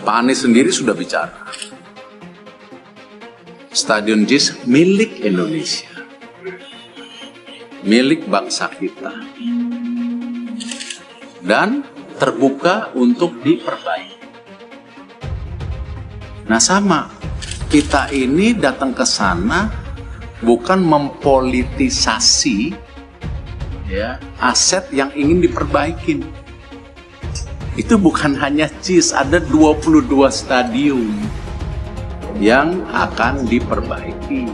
Pak Anies sendiri sudah bicara. Stadion JIS milik Indonesia, milik bangsa kita, dan terbuka untuk diperbaiki. Nah sama, kita ini datang ke sana bukan mempolitisasi ya, aset yang ingin diperbaikin. Itu bukan hanya JIS, ada 22 stadion yang akan diperbaiki.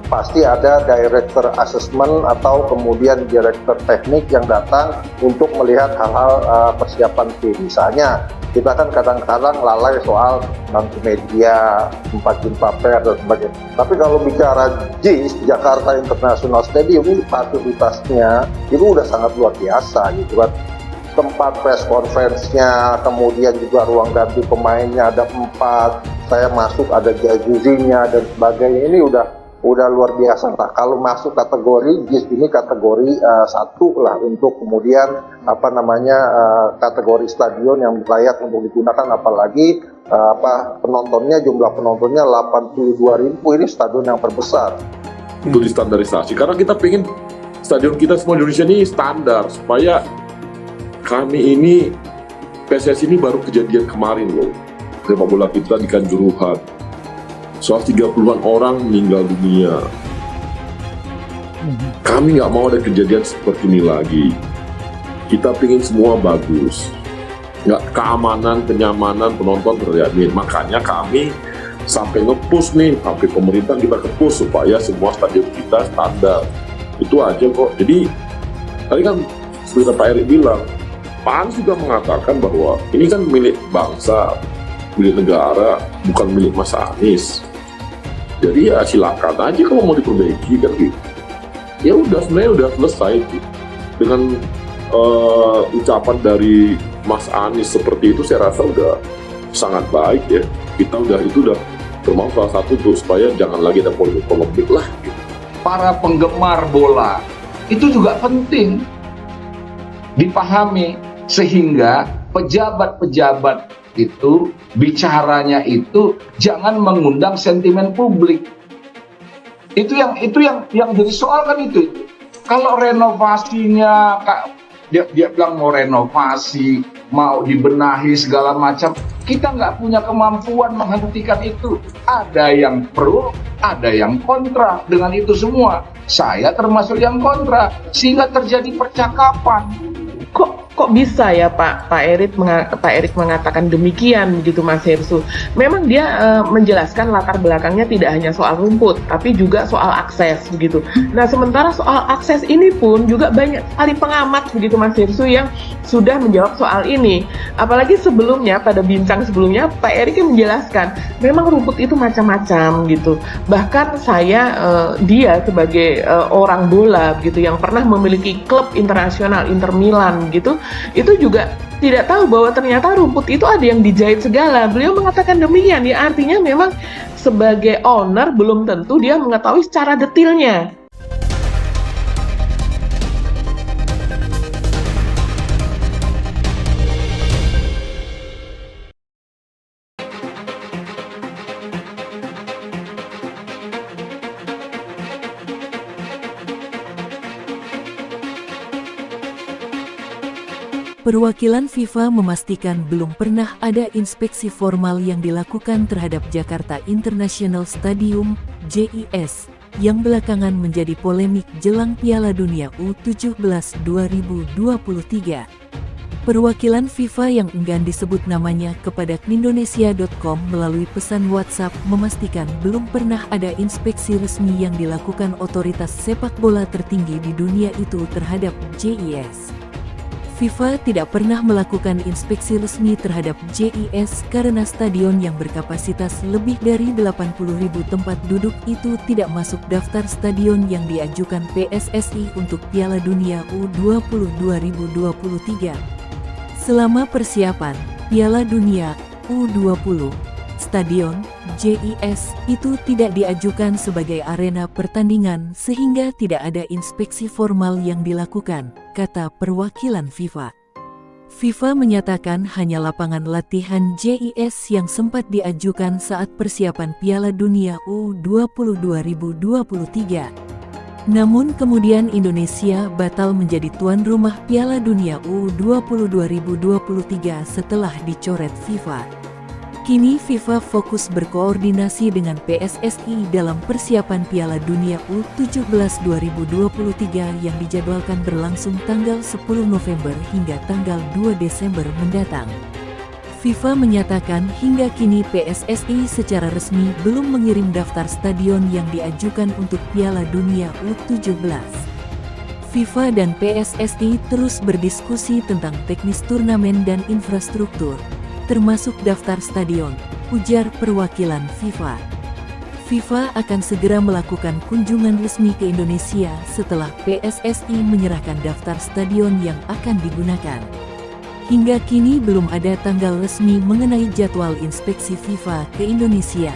Pasti ada director assessment atau kemudian direktur teknik yang datang untuk melihat hal-hal persiapan tim. Misalnya, kita kan kadang-kadang lalai soal bantu media, tempat jumpa pers dan sebagainya. Tapi kalau bicara JIS, Jakarta International Stadium, ini fasilitasnya itu udah sangat luar biasa gitu kan. Tempat press conference-nya, kemudian juga ruang ganti pemainnya ada 4, saya masuk ada jacuzzi-nya dan sebagainya. Ini udah luar biasa. Nah, kalau masuk kategori JIS ini kategori 1 lah untuk kemudian kategori stadion yang layak untuk digunakan, apalagi penontonnya, jumlah penontonnya 82.000, ini stadion yang terbesar. Untuk distandarisasi, karena kita pengen stadion kita semua Indonesia ini standar, supaya kami ini, PSSI ini baru kejadian kemarin loh, sepak bola kita di Kanjuruhan, soal 30-an orang meninggal dunia. Kami nggak mau ada kejadian seperti ini lagi. Kita pengen semua bagus, nggak keamanan, kenyamanan penonton terjamin. Makanya kami sampai nge-push nih, sampai pemerintah kita ke-push supaya semua stadion kita standar. Itu aja kok. Jadi tadi kan seperti Pak Erik bilang, Pak Anies juga mengatakan bahwa ini kan milik bangsa, milik negara, bukan milik Mas Anies. Jadi ya silakan aja kalau mau diperbaiki kan gitu. Ya udah, sebenarnya udah selesai gitu. Dengan ucapan dari Mas Anies seperti itu, saya rasa udah sangat baik ya. Kita itu udah termasuk salah satu tuh, supaya jangan lagi ada polemik lah gitu. Para penggemar bola itu juga penting dipahami, sehingga pejabat-pejabat itu bicaranya itu jangan mengundang sentimen publik. Itu yang jadi soal kan itu. Kalau renovasinya, dia bilang mau renovasi, mau dibenahi segala macam, kita nggak punya kemampuan menghentikan itu. Ada yang pro, ada yang kontra dengan itu semua. Saya termasuk yang kontra, sehingga terjadi percakapan. Kok bisa ya Pak Erik mengatakan demikian gitu Mas Hersu? Memang dia menjelaskan latar belakangnya tidak hanya soal rumput, tapi juga soal akses begitu. Nah, sementara soal akses ini pun juga banyak sekali pengamat begitu Mas Hersu yang sudah menjawab soal ini. Apalagi sebelumnya, pada bincang sebelumnya, Pak Erik menjelaskan memang rumput itu macam-macam gitu. Bahkan dia sebagai orang bola gitu yang pernah memiliki klub internasional Inter Milan gitu, itu juga tidak tahu bahwa ternyata rumput itu ada yang dijahit segala. Beliau mengatakan demikian, ya artinya memang sebagai owner belum tentu dia mengetahui secara detailnya. Perwakilan FIFA memastikan belum pernah ada inspeksi formal yang dilakukan terhadap Jakarta International Stadium, JIS, yang belakangan menjadi polemik jelang Piala Dunia U17 2023. Perwakilan FIFA yang enggan disebut namanya kepada Indonesia.com melalui pesan WhatsApp memastikan belum pernah ada inspeksi resmi yang dilakukan otoritas sepak bola tertinggi di dunia itu terhadap JIS. FIFA tidak pernah melakukan inspeksi resmi terhadap JIS karena stadion yang berkapasitas lebih dari 80.000 tempat duduk itu tidak masuk daftar stadion yang diajukan PSSI untuk Piala Dunia U20 2023. Selama persiapan Piala Dunia U20, stadion JIS itu tidak diajukan sebagai arena pertandingan sehingga tidak ada inspeksi formal yang dilakukan, kata perwakilan FIFA. FIFA menyatakan hanya lapangan latihan JIS yang sempat diajukan saat persiapan Piala Dunia U20 2023. Namun kemudian Indonesia batal menjadi tuan rumah Piala Dunia U20 2023 setelah dicoret FIFA. Kini FIFA fokus berkoordinasi dengan PSSI dalam persiapan Piala Dunia U17 2023 yang dijadwalkan berlangsung tanggal 10 November hingga tanggal 2 Desember mendatang. FIFA menyatakan hingga kini PSSI secara resmi belum mengirim daftar stadion yang diajukan untuk Piala Dunia U17. FIFA dan PSSI terus berdiskusi tentang teknis turnamen dan infrastruktur, termasuk daftar stadion, ujar perwakilan FIFA. FIFA akan segera melakukan kunjungan resmi ke Indonesia setelah PSSI menyerahkan daftar stadion yang akan digunakan. Hingga kini belum ada tanggal resmi mengenai jadwal inspeksi FIFA ke Indonesia.